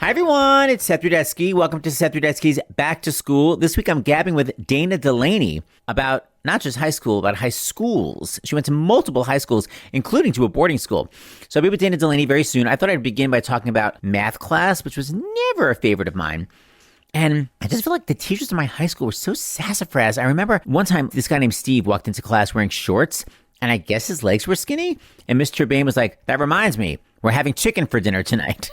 Hi, everyone. It's Seth Rudetsky. Welcome to Seth Rudetsky's Back to School. This week, I'm gabbing with Dana Delany about not just high school, but high schools. She went to multiple high schools, including to a boarding school. So I'll be with Dana Delany very soon. I thought I'd begin by talking about math class, which was never a favorite of mine. And I just feel like the teachers in my high school were so sassafras. I remember one time this guy named Steve walked into class wearing shorts, and I guess his legs were skinny. And Mr. Bain was like, "That reminds me, we're having chicken for dinner tonight."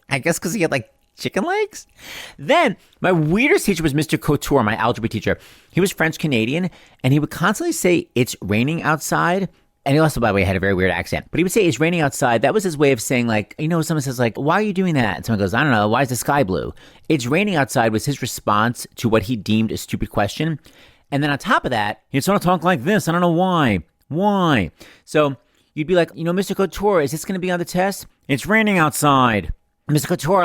I guess because he had like chicken legs. Then my weirdest teacher was Mr. Couture, my algebra teacher. He was French Canadian, and he would constantly say, "It's raining outside." And he also, by the way, had a very weird accent. But he would say, "It's raining outside." That was his way of saying, like, someone says, like, "Why are you doing that?" And someone goes, "I don't know. Why is the sky blue?" "It's raining outside" was his response to what he deemed a stupid question. And then on top of that, he'd sort of talk like this. I don't know why. Why? So you'd be like, "Mr. Couture, is this going to be on the test?" "It's raining outside." "Mr. Couture,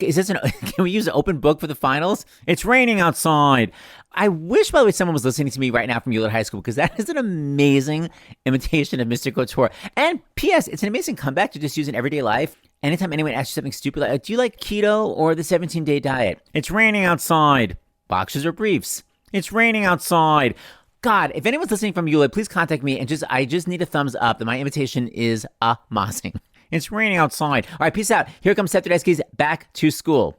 is this can we use an open book for the finals?" "It's raining outside." I wish, by the way, someone was listening to me right now from Hewlett High School, because that is an amazing imitation of Mr. Couture. And P.S., it's an amazing comeback to just use in everyday life. Anytime anyone asks you something stupid, like, "Do you like keto or the 17-day diet?" "It's raining outside." "Boxers or briefs?" "It's raining outside." God, if anyone's listening from Hewlett, please contact me, and I just need a thumbs up that my imitation is amazing. It's raining outside. All right, peace out. Here comes Seth Rudetsky's Back to School.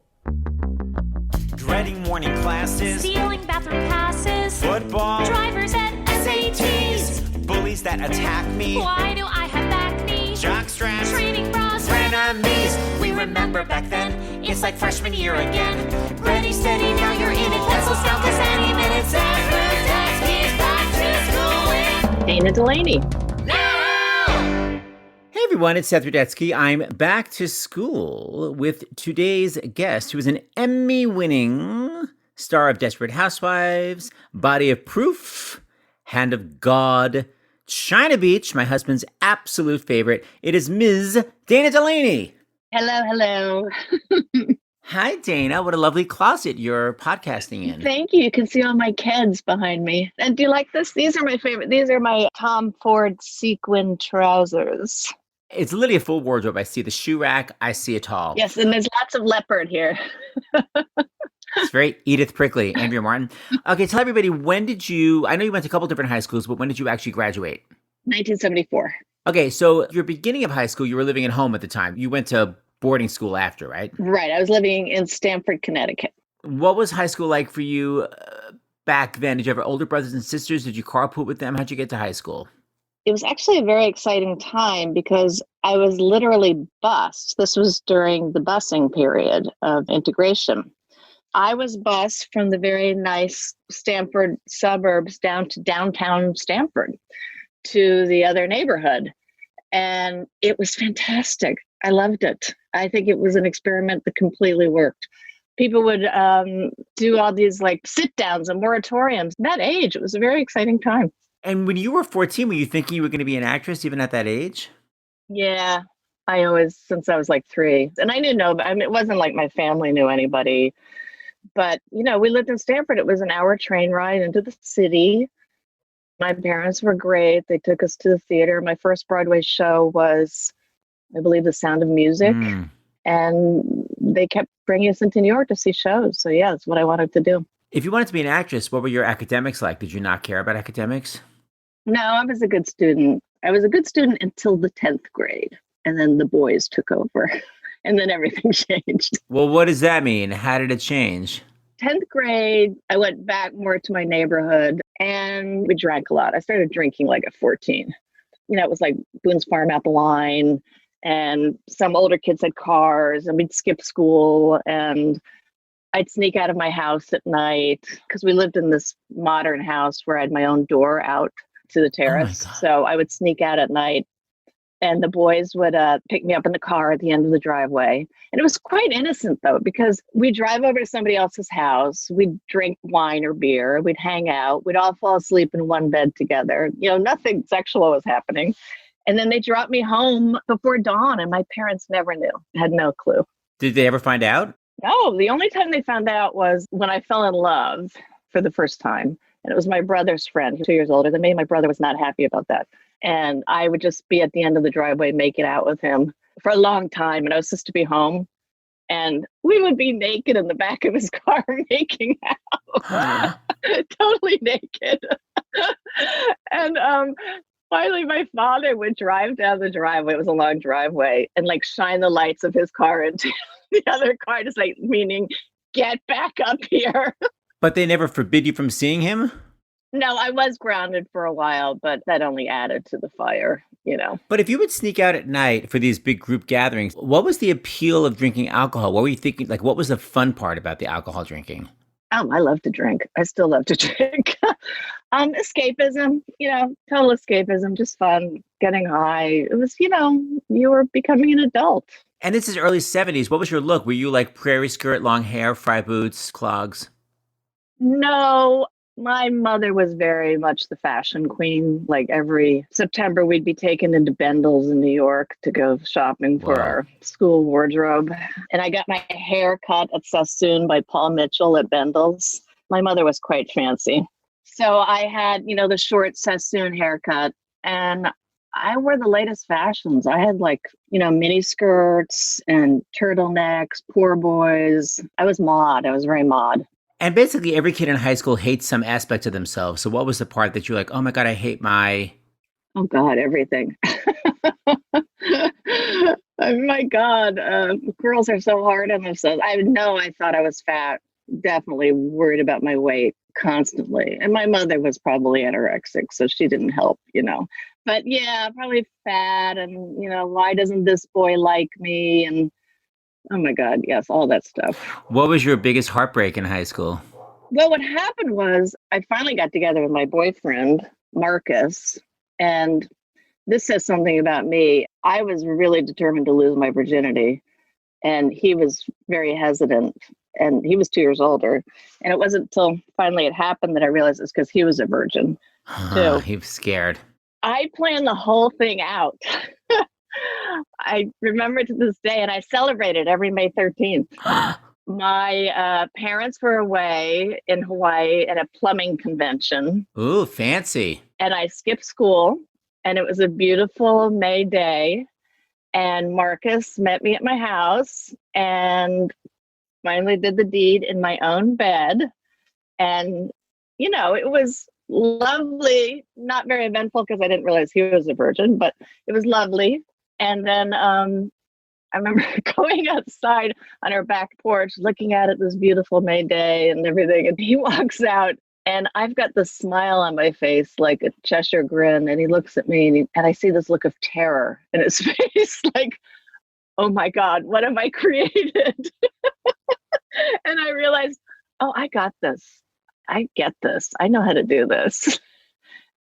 Dreading morning classes, stealing bathroom passes, football, drivers at SATs, bullies that attack me, why do I have back knee, jock straps, training bras, frenemies. We remember back then, it's like freshman year again. Ready, steady, now you're in it. Pencils count this any minute. Seth Rudetsky's Back to School with Dana Delany. Hey everyone, it's Seth Rudetsky. I'm back to school with today's guest, who is an Emmy-winning star of Desperate Housewives, Body of Proof, Hand of God, China Beach, my husband's absolute favorite. It is Ms. Dana Delany. Hello. Hi, Dana. What a lovely closet you're podcasting in. Thank you. You can see all my kids behind me. And do you like this? These are my favorite. These are my Tom Ford sequin trousers. It's literally a full wardrobe. I see the shoe rack. I see it all. Yes, and there's lots of leopard here. It's very Edith Prickly, Andrea Martin. Okay, tell everybody, I know you went to a couple different high schools, but when did you actually graduate? 1974. Okay, so your beginning of high school, you were living at home at the time. You went to boarding school after, right? Right. I was living in Stamford, Connecticut. What was high school like for you back then? Did you have older brothers and sisters? Did you carpool with them? How'd you get to high school? It was actually a very exciting time because I was literally bused. This was during the busing period of integration. I was bused from the very nice Stamford suburbs down to downtown Stamford to the other neighborhood. And it was fantastic. I loved it. I think it was an experiment that completely worked. People would do all these sit downs and moratoriums. At that age, it was a very exciting time. And when you were 14, were you thinking you were going to be an actress even at that age? Yeah, I always, since I was 3. And I didn't know, it wasn't like my family knew anybody. But, we lived in Stamford. It was an hour train ride into the city. My parents were great. They took us to the theater. My first Broadway show was, I believe, The Sound of Music. And they kept bringing us into New York to see shows. So, yeah, that's what I wanted to do. If you wanted to be an actress, what were your academics like? Did you not care about academics? No, I was a good student. I was a good student until the 10th grade. And then the boys took over. And then everything changed. Well, what does that mean? How did it change? 10th grade, I went back more to my neighborhood and we drank a lot. I started drinking at 14. It was like Boone's Farm Apple Line, and some older kids had cars, and we'd skip school, and I'd sneak out of my house at night because we lived in this modern house where I had my own door out to the terrace. So I would sneak out at night, and the boys would pick me up in the car at the end of the driveway. And it was quite innocent, though, because we'd drive over to somebody else's house. We'd drink wine or beer. We'd hang out. We'd all fall asleep in one bed together. Nothing sexual was happening. And then they dropped me home before dawn, and my parents never knew, had no clue. Did they ever find out? No, the only time they found out was when I fell in love for the first time. And it was my brother's friend, who's 2 years older than me. My brother was not happy about that. And I would just be at the end of the driveway making out with him for a long time. And I was supposed to be home. And we would be naked in the back of his car making out, totally naked. And finally, my father would drive down the driveway. It was a long driveway, and like shine the lights of his car into the other car to say, meaning, get back up here. But they never forbid you from seeing him? No, I was grounded for a while, but that only added to the fire, you know. But if you would sneak out at night for these big group gatherings, what was the appeal of drinking alcohol? What were you thinking? Like, what was the fun part about the alcohol drinking? I love to drink. I still love to drink. Escapism, you know, total escapism, just fun, getting high. It was, you know, you were becoming an adult. And this is early 70s. What was your look? Were you like prairie skirt, long hair, fry boots, clogs? No, my mother was very much the fashion queen. Like every September, we'd be taken into Bendel's in New York to go shopping for our school wardrobe. And I got my hair cut at Sassoon by Paul Mitchell at Bendel's. My mother was quite fancy. So I had, you know, the short Sassoon haircut, and I wore the latest fashions. I had like, you know, mini skirts and turtlenecks, poor boys. I was mod. I was very mod. And basically every kid in high school hates some aspect of themselves. So what was the part that you're like, oh my God, I hate my... Oh God, everything. Oh my God, girls are so hard on themselves. I thought I was fat. Definitely worried about my weight constantly. And my mother was probably anorexic, so she didn't help, you know. But yeah, probably fat and, you know, why doesn't this boy like me? And oh my God, yes, all that stuff. What was your biggest heartbreak in high school? Well, what happened was I finally got together with my boyfriend, Marcus, and this says something about me. I was really determined to lose my virginity, and he was very hesitant, and he was 2 years older. And it wasn't until finally it happened that I realized it's because he was a virgin, too. He was scared. I planned the whole thing out. I remember to this day, and I celebrated every May 13th. My parents were away in Hawaii at a plumbing convention. Ooh, fancy. And I skipped school, and it was a beautiful May day. And Marcus met me at my house and finally did the deed in my own bed. And, you know, it was lovely, not very eventful because I didn't realize he was a virgin, but it was lovely. And then I remember going outside on our back porch, looking at it this beautiful May day and everything. And he walks out, and I've got this smile on my face, like a Cheshire grin. And he looks at me, and I see this look of terror in his face, like, oh my God, what have I created? And I realized, oh, I got this. I get this. I know how to do this.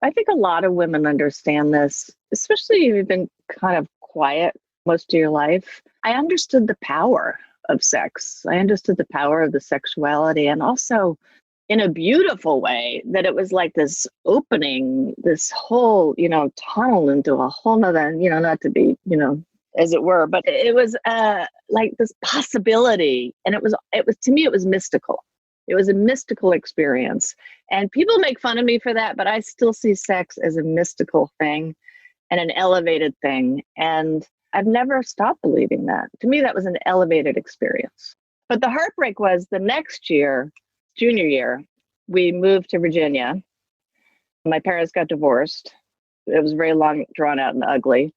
I think a lot of women understand this, especially if you've been kind of quiet most of your life. I understood the power of sex. I understood the power of the sexuality, and also in a beautiful way, that it was like this opening, this whole, you know, tunnel into a whole nother, you know, not to be, you know, as it were, but it was like this possibility. And it was, to me, it was mystical. It was a mystical experience. And people make fun of me for that, but I still see sex as a mystical thing and an elevated thing. And I've never stopped believing that. To me, that was an elevated experience. But the heartbreak was the next year, junior year, we moved to Virginia. My parents got divorced. It was very long, drawn out, and ugly.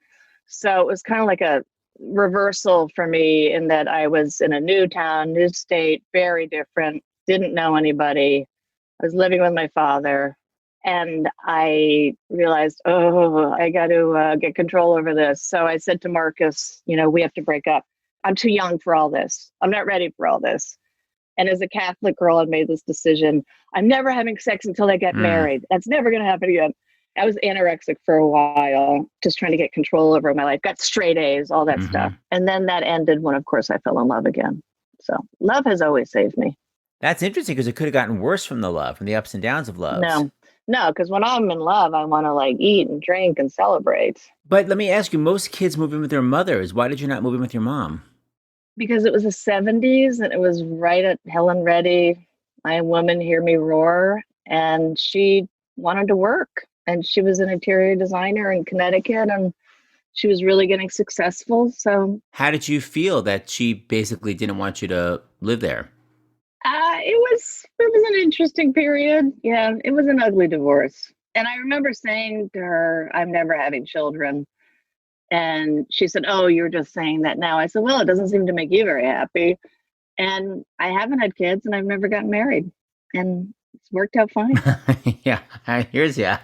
So it was kind of like a reversal for me in that I was in a new town, new state, very different, didn't know anybody. I was living with my father. And I realized, oh, I got to get control over this. So I said to Marcus, you know, we have to break up. I'm too young for all this. I'm not ready for all this. And as a Catholic girl, I made this decision. I'm never having sex until I get married. That's never going to happen again. I was anorexic for a while, just trying to get control over my life, got straight A's, all that stuff. And then that ended when, of course, I fell in love again. So love has always saved me. That's interesting because it could have gotten worse from the love, from the ups and downs of love. No, because when I'm in love, I want to like eat and drink and celebrate. But let me ask you, most kids move in with their mothers. Why did you not move in with your mom? Because it was the 70s and it was right at Helen Reddy, My Woman, Hear Me Roar. And she wanted to work. And she was an interior designer in Connecticut. And she was really getting successful. So How did you feel that she basically didn't want you to live there? it was an interesting period. Yeah, it was an ugly divorce. And I remember saying to her, I'm never having children. And she said, oh, you're just saying that now. I said, well, it doesn't seem to make you very happy. And I haven't had kids and I've never gotten married. And it's worked out fine. Yeah, here's yeah.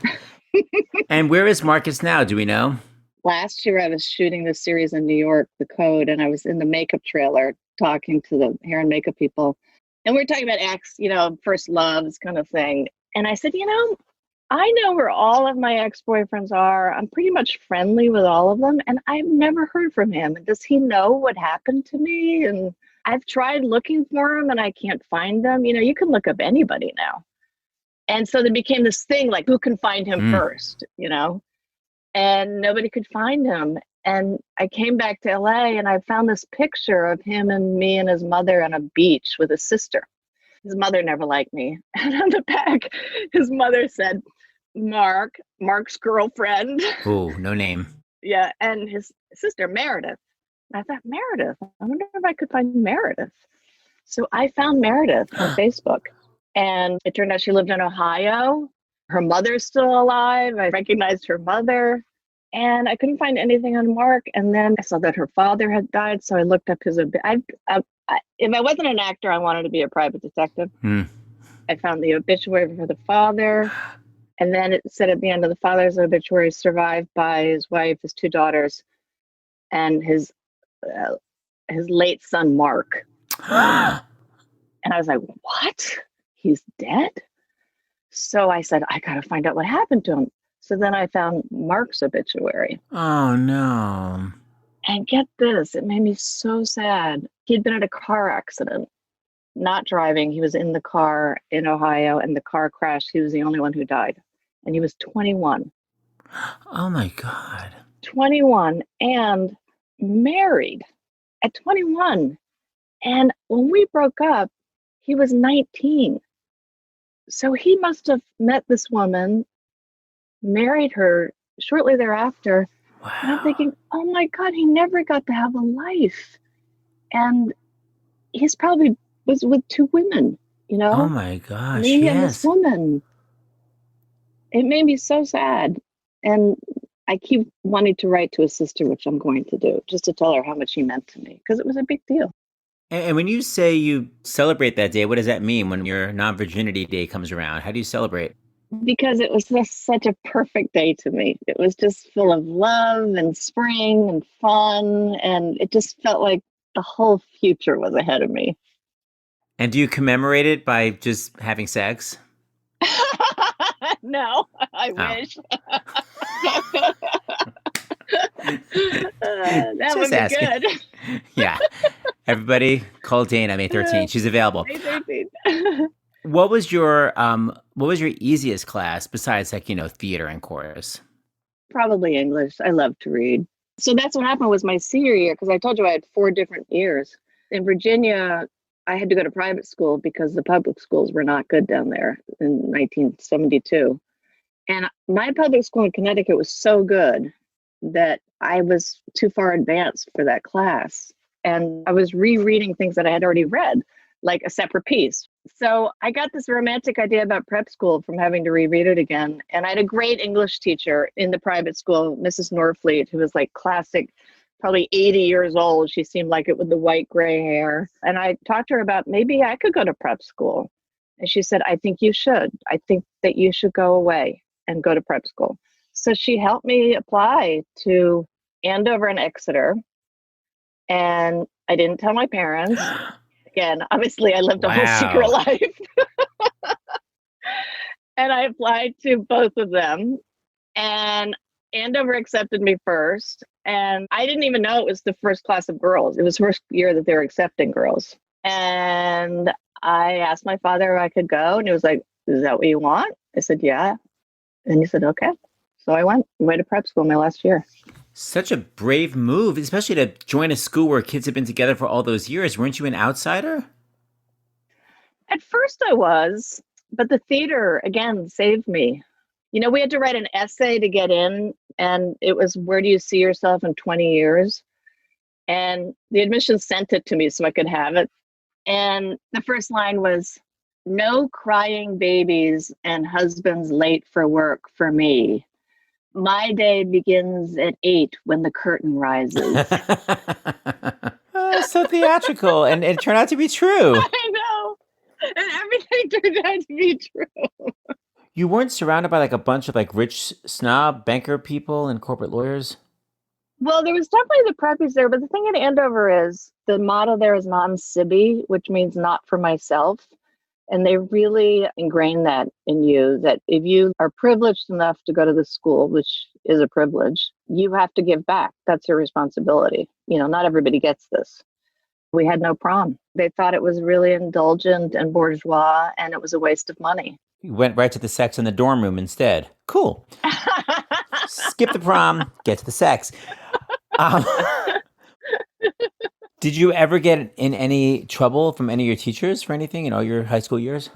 And where is Marcus now? Do we know? Last year, I was shooting this series in New York, The Code, and I was in the makeup trailer talking to the hair and makeup people. And we were talking about first loves kind of thing. And I said, I know where all of my ex-boyfriends are. I'm pretty much friendly with all of them. And I've never heard from him. And does he know what happened to me? And I've tried looking for him and I can't find them. You can look up anybody now. And so there became this thing like, who can find him first, And nobody could find him. And I came back to LA and I found this picture of him and me and his mother on a beach with his sister. His mother never liked me. And on the back, his mother said, Mark's girlfriend. Oh, no name. Yeah. And his sister, Meredith. And I thought, Meredith, I wonder if I could find Meredith. So I found Meredith on Facebook. And it turned out she lived in Ohio. Her mother's still alive. I recognized her mother. And I couldn't find anything on Mark. And then I saw that her father had died. So I looked up his... if I wasn't an actor, I wanted to be a private detective. I found the obituary for the father. And then it said at the end of the father's obituary, survived by his wife, his two daughters, and his late son, Mark. And I was like, what? He's dead? So I said, I got to find out what happened to him. So then I found Mark's obituary. Oh, no. And get this, it made me so sad. He'd been in a car accident, not driving. He was in the car in Ohio and the car crashed. He was the only one who died. And he was 21. Oh, my God. 21 and married at 21. And when we broke up, he was 19. So he must have met this woman, married her shortly thereafter. Wow. And I'm thinking, oh my God, he never got to have a life. And he's probably was with two women, Oh my gosh, me and yes. this woman. It made me so sad. And I keep wanting to write to his sister, which I'm going to do, just to tell her how much he meant to me, because it was a big deal. And when you say you celebrate that day, what does that mean when your non-virginity day comes around? How do you celebrate? Because it was just such a perfect day to me. It was just full of love and spring and fun. And it just felt like the whole future was ahead of me. And do you commemorate it by just having sex? No, I wish. That Just would be asking. good. Yeah. Everybody call Dana, May 13th. She's available. May 13th. What was your easiest class besides theater and chorus? Probably English. I love to read. So that's what happened was my senior year, because I told you I had 4 different years. In Virginia, I had to go to private school because the public schools were not good down there in 1972. And my public school in Connecticut was so good that I was too far advanced for that class. And I was rereading things that I had already read, like A Separate Piece. So I got this romantic idea about prep school from having to reread it again. And I had a great English teacher in the private school, Mrs. Norfleet, who was like classic, probably 80 years old. She seemed like it with the white gray hair. And I talked to her about maybe I could go to prep school. And she said, I think you should. I think that you should go away and go to prep school. So she helped me apply to Andover and Exeter. And I didn't tell my parents. Again, obviously I lived a whole secret life. And I applied to both of them. And Andover accepted me first. And I didn't even know it was the first class of girls. It was first year that they were accepting girls. And I asked my father if I could go. And he was like, is that what you want? I said, yeah. And he said, okay. So I went to prep school my last year. Such a brave move, especially to join a school where kids have been together for all those years. Weren't you an outsider? At first I was, but the theater, again, saved me. We had to write an essay to get in And it was, where do you see yourself in 20 years? And the admissions sent it to me so I could have it. And the first line was, no crying babies and husbands late for work for me. My day begins at 8 when the curtain rises. Oh, so theatrical, and it turned out to be true. I know. And everything turned out to be true. You weren't surrounded by like a bunch of like rich snob banker people and corporate lawyers? Well, there was definitely the preppies there, but the thing at Andover is the motto there is non sibi, which means not for myself. And they really ingrain that in you, that if you are privileged enough to go to the school, which is a privilege, you have to give back. That's your responsibility. You know, not everybody gets this. We had no prom. They thought it was really indulgent and bourgeois, and it was a waste of money. You went right to the sex in the dorm room instead. Cool. Skip the prom, get to the sex. Did you ever get in any trouble from any of your teachers for anything in all your high school years?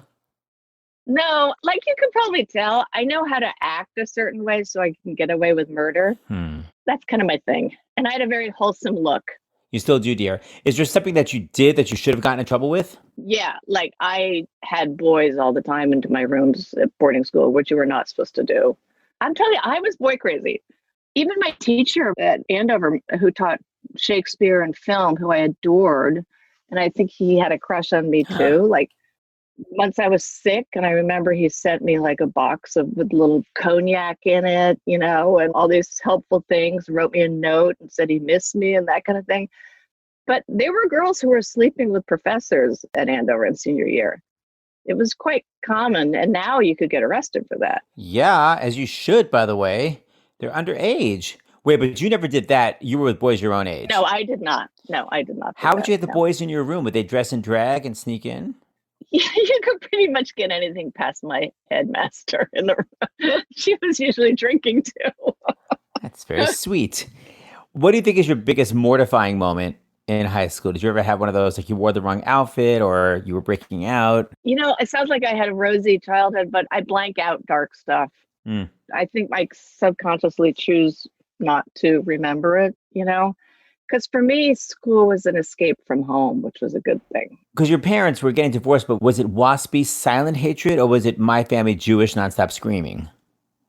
No, like you can probably tell, I know how to act a certain way so I can get away with murder. That's kind of my thing. And I had a very wholesome look. You still do, dear. Is there something that you did that you should have gotten in trouble with? Yeah, like I had boys all the time into my rooms at boarding school, which you were not supposed to do. I'm telling you, I was boy crazy. Even my teacher at Andover, who taught Shakespeare and film, who I adored, and I think he had a crush on me too. Like once I was sick, and I remember he sent me like a box with little cognac in it, you know, and all these helpful things, wrote me a note and said he missed me and that kind of thing. But there were girls who were sleeping with professors at Andover in senior year. It was quite common, and now you could get arrested for that. Yeah, as you should, by the way. They're underage. Wait, but you never did that. You were with boys your own age. No, I did not. No, I did not. How would you get the boys in your room? Would they dress in drag and sneak in? Yeah, you could pretty much get anything past my headmaster in the room. She was usually drinking too. That's very sweet. What do you think is your biggest mortifying moment in high school? Did you ever have one of those, like you wore the wrong outfit or you were breaking out? You know, it sounds like I had a rosy childhood, but I blank out dark stuff. I think I subconsciously choose not to remember it, you know, because for me, school was an escape from home, which was a good thing. Because your parents were getting divorced, but was it waspy silent hatred or was it my family Jewish nonstop screaming?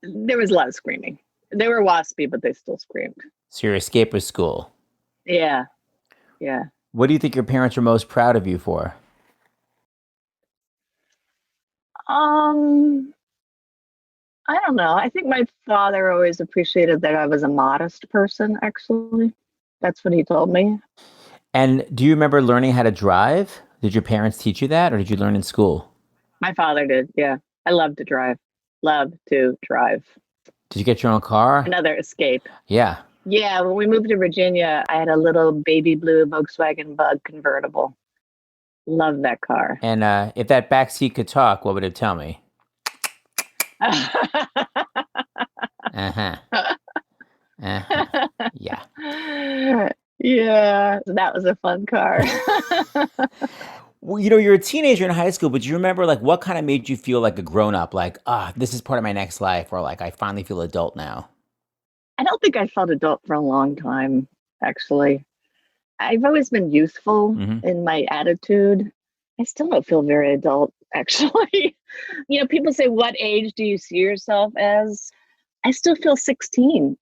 There was a lot of screaming. They were waspy, but they still screamed. So your escape was school. Yeah. Yeah. What do you think your parents were most proud of you for? I don't know. I think my father always appreciated that I was a modest person, actually. That's what he told me. And do you remember learning how to drive? Did your parents teach you that or did you learn in school? My father did, yeah. I love to drive. Love to drive. Did you get your own car? Another escape. Yeah. Yeah, when we moved to Virginia, I had a little baby blue Volkswagen Bug convertible. Love that car. And if that back seat could talk, what would it tell me? Uh-huh. Yeah. Yeah, that was a fun car. Well, you know, you're a teenager in high school, but do you remember like what kind of made you feel like a grown up? Like, this is part of my next life, or like I finally feel adult now. I don't think I felt adult for a long time, actually. I've always been youthful in my attitude. I still don't feel very adult, actually. You know, people say, what age do you see yourself as? I still feel 16.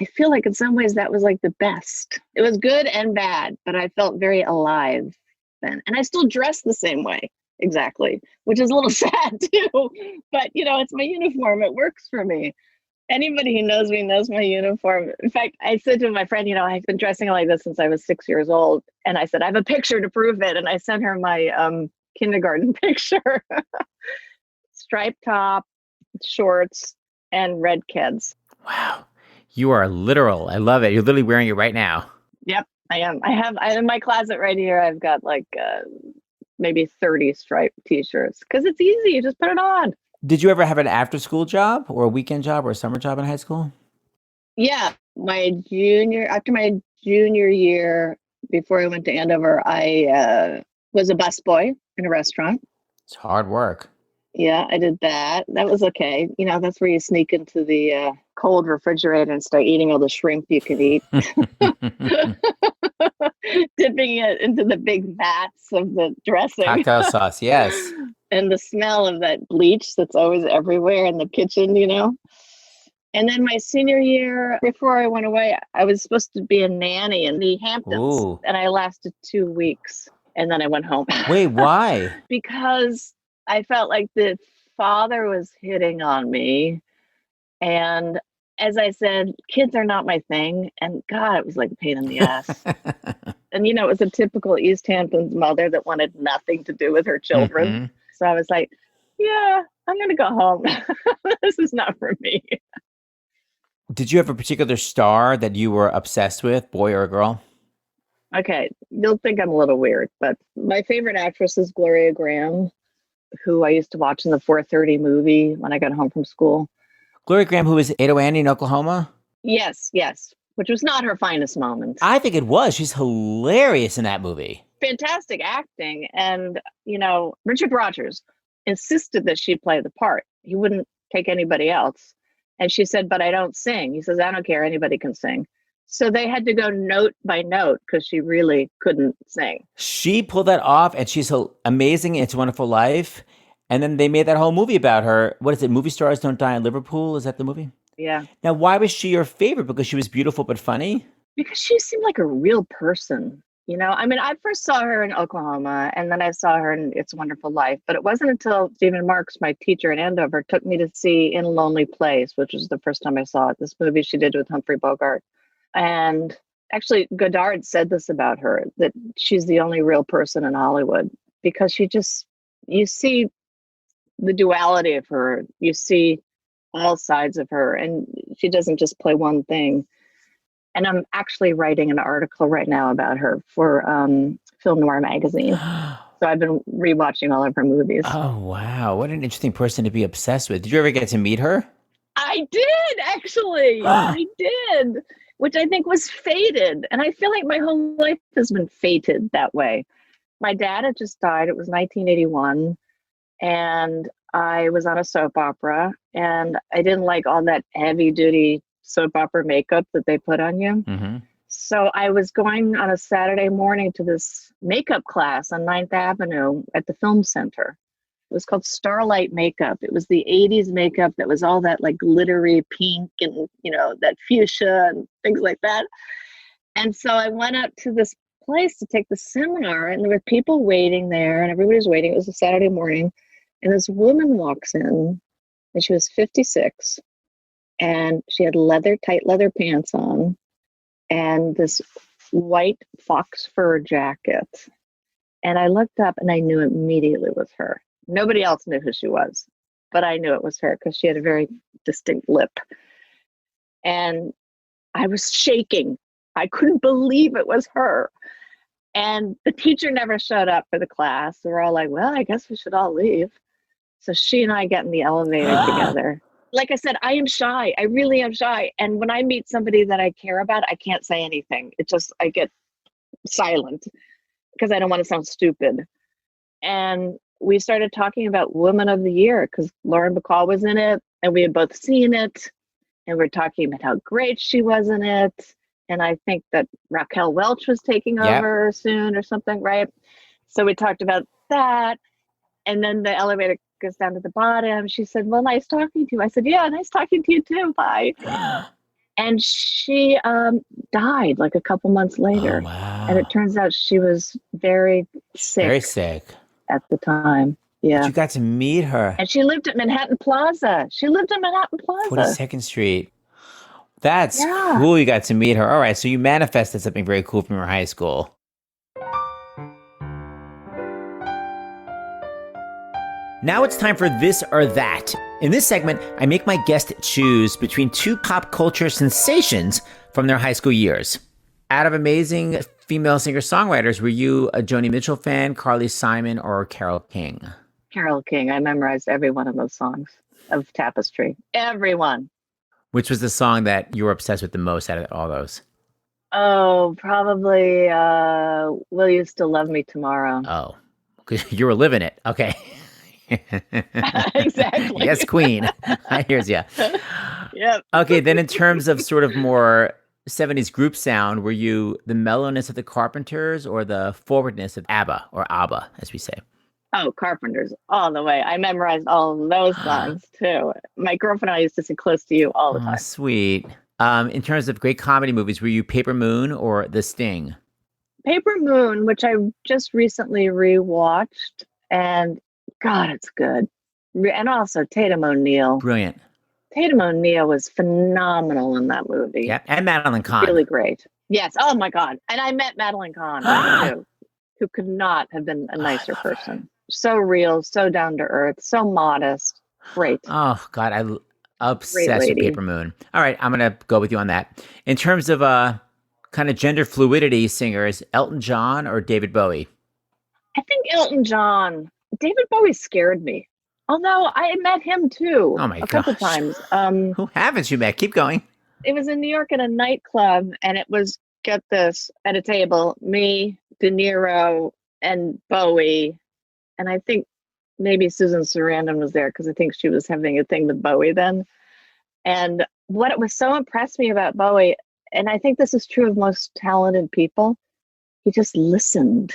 I feel like in some ways that was like the best. It was good and bad, but I felt very alive then. And I still dress the same way, exactly, which is a little sad too. But, you know, it's my uniform. It works for me. Anybody who knows me knows my uniform. In fact, I said to my friend, you know, I've been dressing like this since I was 6 years old. And I said, I have a picture to prove it. And I sent her my kindergarten picture. Striped top, shorts, and red kids. Wow. You are literal. I love it. You're literally wearing it right now. Yep, I am. I in my closet right here, I've got like maybe 30 striped t-shirts because it's easy. You just put it on. Did you ever have an after-school job or a weekend job or a summer job in high school? Yeah, after my junior year, before I went to Andover, I was a busboy in a restaurant. It's hard work. Yeah, I did that. That was okay. You know, that's where you sneak into the cold refrigerator and start eating all the shrimp you can eat. Dipping it into the big vats of the dressing. Cocktail sauce, yes. And the smell of that bleach that's always everywhere in the kitchen, you know. And then my senior year, before I went away, I was supposed to be a nanny in the Hamptons. Ooh. And I lasted 2 weeks. And then I went home. Wait, why? Because I felt like the father was hitting on me. And as I said, kids are not my thing. And God, it was like a pain in the ass. And, you know, it was a typical East Hamptons mother that wanted nothing to do with her children. Mhm. So I was like, yeah, I'm going to go home. This is not for me. Did you have a particular star that you were obsessed with, boy or girl? Okay, you'll think I'm a little weird, but my favorite actress is Gloria Graham, who I used to watch in the 4:30 movie when I got home from school. Gloria Graham, who was Ado Annie in Oklahoma? Yes, which was not her finest moment. I think it was. She's hilarious in that movie. Fantastic acting. And, you know, Richard Rodgers insisted that she play the part. He wouldn't take anybody else. And she said, but I don't sing. He says, I don't care. Anybody can sing. So they had to go note by note because she really couldn't sing. She pulled that off, and she's amazing in It's a Wonderful Life. And then they made that whole movie about her. What is it? Movie Stars Don't Die in Liverpool? Is that the movie? Yeah. Now, why was she your favorite? Because she was beautiful but funny? Because she seemed like a real person. You know, I mean, I first saw her in Oklahoma, and then I saw her in It's a Wonderful Life. But it wasn't until Stephen Marks, my teacher in Andover, took me to see In a Lonely Place, which was the first time I saw it. This movie she did with Humphrey Bogart. And actually, Godard said this about her, that she's the only real person in Hollywood, because you see the duality of her. You see all sides of her, and she doesn't just play one thing. And I'm actually writing an article right now about her for Film Noir magazine. So I've been rewatching all of her movies. Oh, wow. What an interesting person to be obsessed with. Did you ever get to meet her? I did, actually. I did, which I think was fated. And I feel like my whole life has been fated that way. My dad had just died. It was 1981. And I was on a soap opera. And I didn't like all that heavy duty soap opera makeup that they put on you. Mm-hmm. So I was going on a Saturday morning to this makeup class on 9th Avenue at the Film Center. It was called Starlight Makeup. It was the 80s makeup that was all that like glittery pink and, you know, that fuchsia and things like that. And so I went up to this place to take the seminar, and there were people waiting there, and everybody was waiting. It was a Saturday morning. And this woman walks in, and she was 56. And she had tight leather pants on, and this white fox fur jacket. And I looked up and I knew immediately it was her. Nobody else knew who she was, but I knew it was her because she had a very distinct lip. And I was shaking. I couldn't believe it was her. And the teacher never showed up for the class. So we're all like, well, I guess we should all leave. So she and I get in the elevator together. Like I said, I am shy. I really am shy. And when I meet somebody that I care about, I can't say anything. I get silent because I don't want to sound stupid. And we started talking about Woman of the Year because Lauren Bacall was in it, and we had both seen it. And we're talking about how great she was in it. And I think that Raquel Welch was taking over soon or something, right? So we talked about that. And then the elevator goes down to the bottom. She said, well, nice talking to you. I said, yeah, nice talking to you too. Bye. And she died like a couple months later. Oh, wow. And it turns out she was very sick. Very sick. At the time. Yeah. But you got to meet her. And she lived at Manhattan Plaza. 42nd Street. That's cool. You got to meet her. All right. So you manifested something very cool from your high school. Now it's time for This or That. In this segment, I make my guest choose between two pop culture sensations from their high school years. Out of amazing female singer-songwriters, were you a Joni Mitchell fan, Carly Simon, or Carole King? Carole King. I memorized every one of those songs of Tapestry. Everyone. Which was the song that you were obsessed with the most out of all those? Oh, probably Will You Still Love Me Tomorrow? Oh, because you were living it. Okay. Exactly. Yes, Queen. Here's ya. Yep. Okay, then in terms of sort of more 70s group sound, were you the mellowness of the Carpenters or the forwardness of ABBA, or ABBA, as we say? Oh, Carpenters all the way. I memorized all of those songs too. My girlfriend and I used to sing Close to You all the Oh, time. sweet. In terms of great comedy movies, were you Paper Moon or The Sting? Paper Moon, which I just recently rewatched, and God, it's good. And also Tatum O'Neal. Brilliant. Tatum O'Neal was phenomenal in that movie. Yeah, and Madeline Kahn. Really great. Yes. Oh my God. And I met Madeline Kahn too, who could not have been a nicer person. So real, so down to earth, so modest. Great. Oh, God, I'm Great obsessed with lady. Paper Moon. All right, I'm going to go with you on that. In terms of kind of gender fluidity singers, Elton John or David Bowie? I think Elton John. David Bowie scared me. Although I met him too Oh my a couple gosh. times. Who haven't you met? Keep going. It was in New York at a nightclub, and it was, get this, at a table, me, De Niro, and Bowie. And I think maybe Susan Sarandon was there because I think she was having a thing with Bowie then. And what was so impressed me about Bowie, and I think this is true of most talented people, he just listened.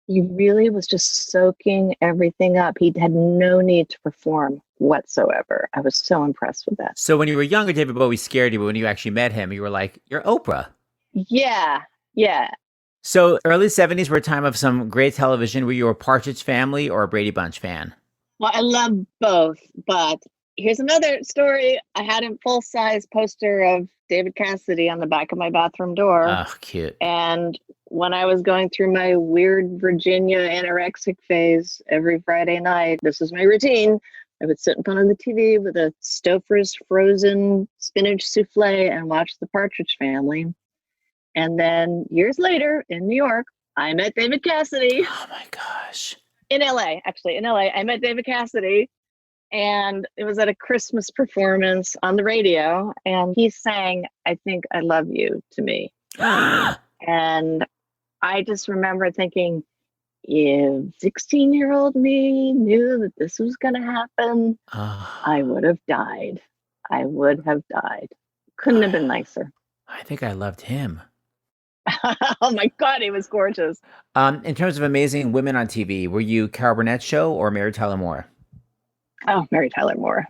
He really was just soaking everything up. He had no need to perform whatsoever. I was so impressed with that. So when you were younger, David Bowie scared you, but when you actually met him, you were like, you're Oprah. Yeah, yeah. So early 70s were a time of some great television. Were you a Partridge Family or a Brady Bunch fan? Well, I love both, but here's another story. I had a full-size poster of David Cassidy on the back of my bathroom door. Oh, cute. And when I was going through my weird Virginia anorexic phase every Friday night, this was my routine. I would sit in front of the TV with a Stouffer's frozen spinach souffle and watch The Partridge Family. And then years later in New York, I met David Cassidy. Oh my gosh. In LA, actually, in LA. I met David Cassidy, and it was at a Christmas performance on the radio, and he sang I Think I Love You to me. And I just remember thinking, if 16-year-old me knew that this was going to happen, I would have died. I would have died. Couldn't have been nicer. I think I loved him. Oh my God, he was gorgeous. In terms of amazing women on TV, were you Carol Burnett show or Mary Tyler Moore? Oh, Mary Tyler Moore.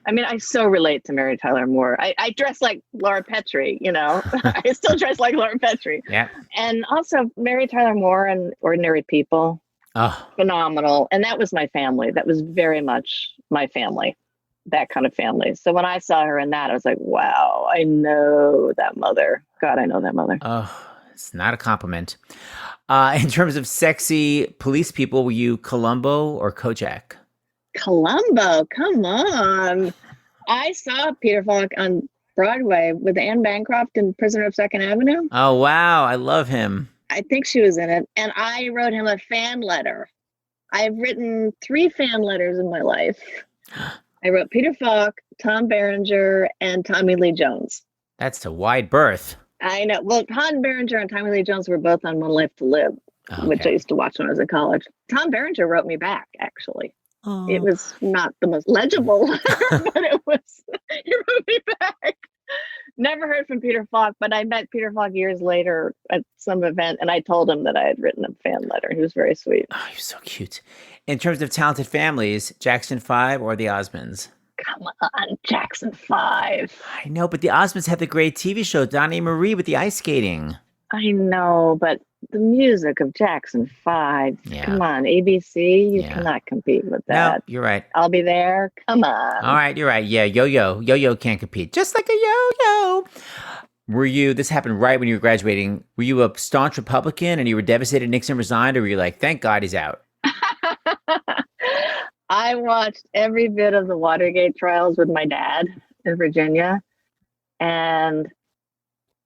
I mean, I so relate to Mary Tyler Moore. I dress like Laura Petrie, you know. I still dress like Laura Petrie. Yeah. And also Mary Tyler Moore and Ordinary People. Oh, Phenomenal. And that was my family. That was very much my family, that kind of family. So when I saw her in that, I was like, wow, I know that mother. God, I know that mother. oh, it's not a compliment. In terms of sexy police people, were you Columbo or Kojak? Columbo, come on. I saw Peter Falk on Broadway with Anne Bancroft in Prisoner of Second Avenue. Oh, wow. I love him. I think she was in it. And I wrote him a fan letter. I've written 3 fan letters in my life. I wrote Peter Falk, Tom Berenger, and Tommy Lee Jones. That's a wide berth. I know. Well, Tom Berenger and Tommy Lee Jones were both on One Life to Live, which I used to watch when I was in college. Tom Berenger wrote me back, actually. Oh. It was not the most legible letter, but it was, he wrote me back. Never heard from Peter Falk, but I met Peter Falk years later at some event, and I told him that I had written a fan letter. He was very sweet. Oh, you're so cute. In terms of talented families, Jackson 5 or the Osmonds? Come on, Jackson 5. I know, but the Osmonds had the great TV show, Donnie and Marie with the ice skating. I know, but the music of Jackson 5. Yeah. Come on, ABC, you Yeah. cannot compete with No, that. you're right. I'll be there. Come on. All right, you're right. Yeah, yo-yo. Yo-yo can't compete. Just like a yo-yo. Were you, this happened right when you were graduating, were you a staunch Republican and you were devastated Nixon resigned, or were you like, thank God he's out? I watched every bit of the Watergate trials with my dad in Virginia, and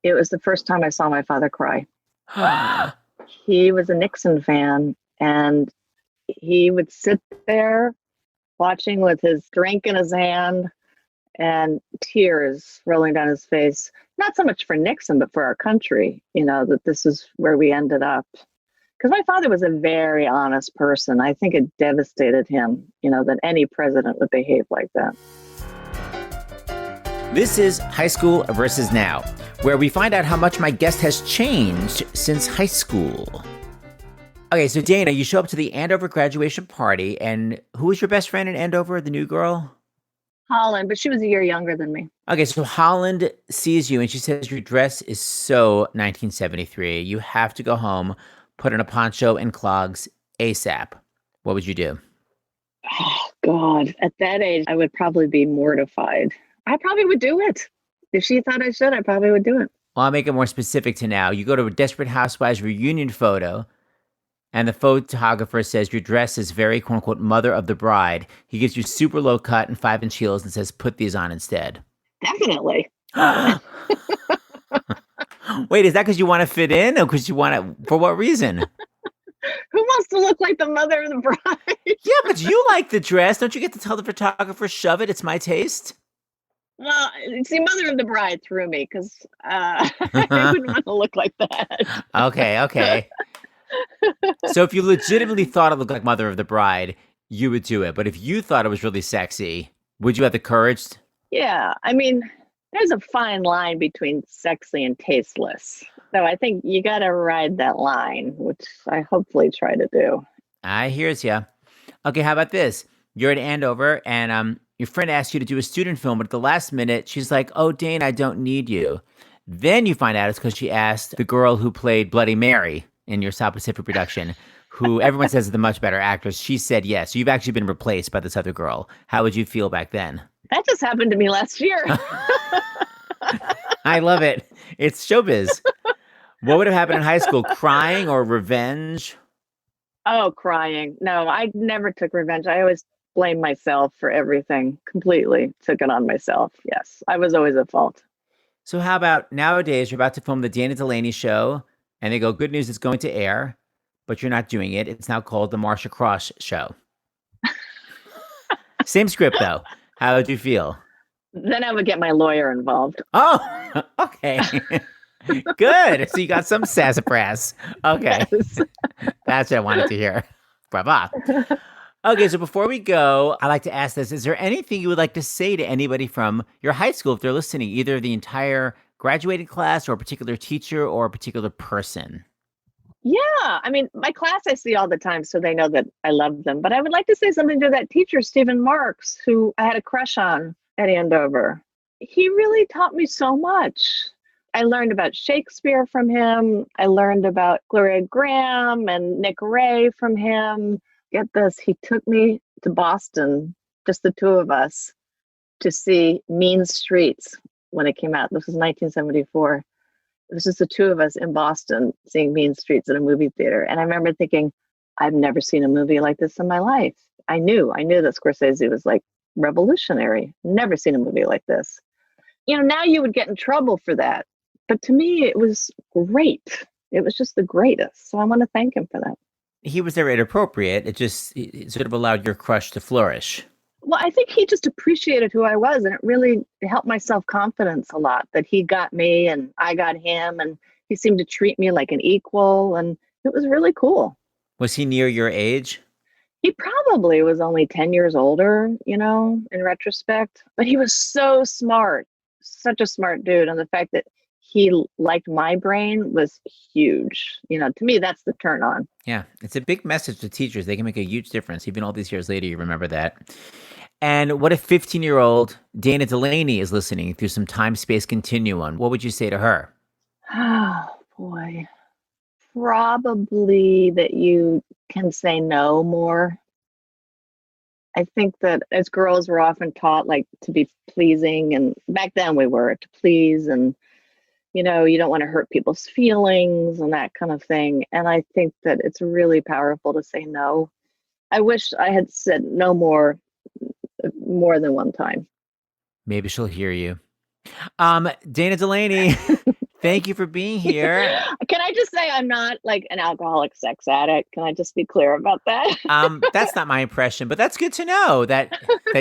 it was the first time I saw my father cry. He was a Nixon fan, and he would sit there watching with his drink in his hand and tears rolling down his face. Not so much for Nixon, but for our country, you know, that this is where we ended up. Because my father was a very honest person. I think it devastated him, you know, that any president would behave like that. This is High School versus Now, where we find out how much my guest has changed since high school. Okay, so Dana, you show up to the Andover graduation party, and who was your best friend in Andover, the new girl? Holland, but she was a year younger than me. Okay, so Holland sees you, and she says your dress is so 1973. You have to go home, put on a poncho and clogs ASAP. What would you do? Oh, God. At that age, I would probably be mortified. I probably would do it. If she thought I should, I probably would do it. Well, I'll make it more specific to now. You go to a Desperate Housewives reunion photo, and the photographer says your dress is very, quote unquote, mother of the bride. He gives you super low cut and 5-inch heels and says, put these on instead. Definitely. Wait, is that because you want to fit in or because you want to, for what reason? Who wants to look like the mother of the bride? Yeah, but you like the dress. Don't you get to tell the photographer, shove it, it's my taste? Well, see, mother of the bride threw me because I wouldn't want to look like that. Okay. So if you legitimately thought it looked like Mother of the Bride, you would do it. But if you thought it was really sexy, would you have the courage? Yeah, I mean, there's a fine line between sexy and tasteless. So I think you got to ride that line, which I hopefully try to do. I hears ya. Okay, how about this? You're at Andover, and your friend asks you to do a student film, but at the last minute, she's like, oh, Dane, I don't need you. Then you find out it's because she asked the girl who played Bloody Mary in your South Pacific production, who everyone says is the much better actress. She said yes. So you've actually been replaced by this other girl. How would you feel back then? That just happened to me last year. I love it. It's showbiz. What would have happened in high school? Crying or revenge? Oh, crying. No, I never took revenge. I always blamed myself for everything. Completely took it on myself. Yes, I was always at fault. So how about nowadays you're about to film the Dana Delany show, and they go, good news, it's going to air, but you're not doing it. It's now called the Marsha Cross Show. Same script, though. How would you feel? Then I would get my lawyer involved. Oh, okay. Good. So you got some sassafras. Okay. Yes. That's what I wanted to hear. Brava. Okay, so before we go, I like to ask this. Is there anything you would like to say to anybody from your high school if they're listening, either the entire graduating class or a particular teacher or a particular person? Yeah, I mean, my class I see all the time, so they know that I love them. But I would like to say something to that teacher, Stephen Marks, who I had a crush on at Andover. He really taught me so much. I learned about Shakespeare from him. I learned about Gloria Graham and Nick Ray from him. Get this, he took me to Boston, just the two of us, to see Mean Streets when it came out. This was 1974. It was just the two of us in Boston seeing Mean Streets at a movie theater. And I remember thinking, I've never seen a movie like this in my life. I knew that Scorsese was like revolutionary. Never seen a movie like this. You know, now you would get in trouble for that. But to me, it was great. It was just the greatest. So I want to thank him for that. He was there inappropriate. It sort of allowed your crush to flourish. Well, I think he just appreciated who I was, and it really helped my self-confidence a lot that he got me and I got him, and he seemed to treat me like an equal, and it was really cool. Was he near your age? He probably was only 10 years older, you know, in retrospect, but he was so smart, such a smart dude, and the fact that he liked my brain was huge. You know, to me, that's the turn on. Yeah, it's a big message to teachers. They can make a huge difference. Even all these years later, you remember that. And what if 15-year-old Dana Delany is listening through some time-space continuum? What would you say to her? Oh, boy. Probably that you can say no more. I think that as girls, we're often taught like to be pleasing. And back then we were to please and you know, you don't want to hurt people's feelings and that kind of thing. And I think that it's really powerful to say no. I wish I had said no more than one time. Maybe she'll hear you. Dana Delany, thank you for being here. Can I just say I'm not like an alcoholic sex addict? Can I just be clear about that? That's not my impression, but that's good to know that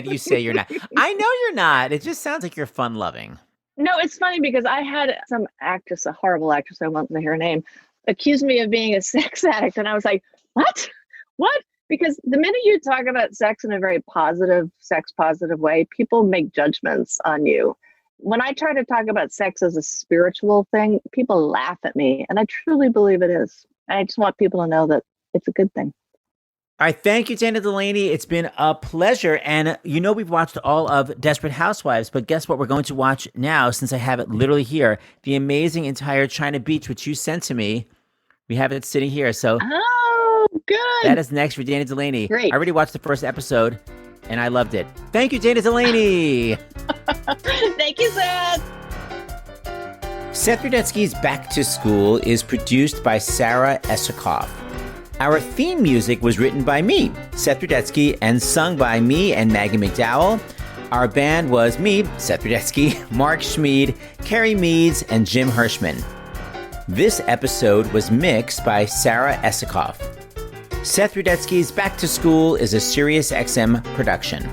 you say you're not. I know you're not. It just sounds like you're fun loving. No, it's funny because I had some actress, a horrible actress, I won't say her name, accused me of being a sex addict. And I was like, what? What? Because the minute you talk about sex in a very positive, sex positive way, people make judgments on you. When I try to talk about sex as a spiritual thing, people laugh at me, and I truly believe it is. I just want people to know that it's a good thing. All right, thank you, Dana Delany. It's been a pleasure. And we've watched all of Desperate Housewives, but guess what? We're going to watch now, since I have it literally here, the amazing entire China Beach, which you sent to me. We have it sitting here. So good. That is next for Dana Delany. Great. I already watched the first episode, and I loved it. Thank you, Dana Delany. Thank you, Seth. Seth Rudetsky's Back to School is produced by Sarah Esikoff. Our theme music was written by me, Seth Rudetsky, and sung by me and Maggie McDowell. Our band was me, Seth Rudetsky, Mark Schmid, Carrie Meads, and Jim Hirschman. This episode was mixed by Sarah Esikoff. Seth Rudetsky's Back to School is a SiriusXM production.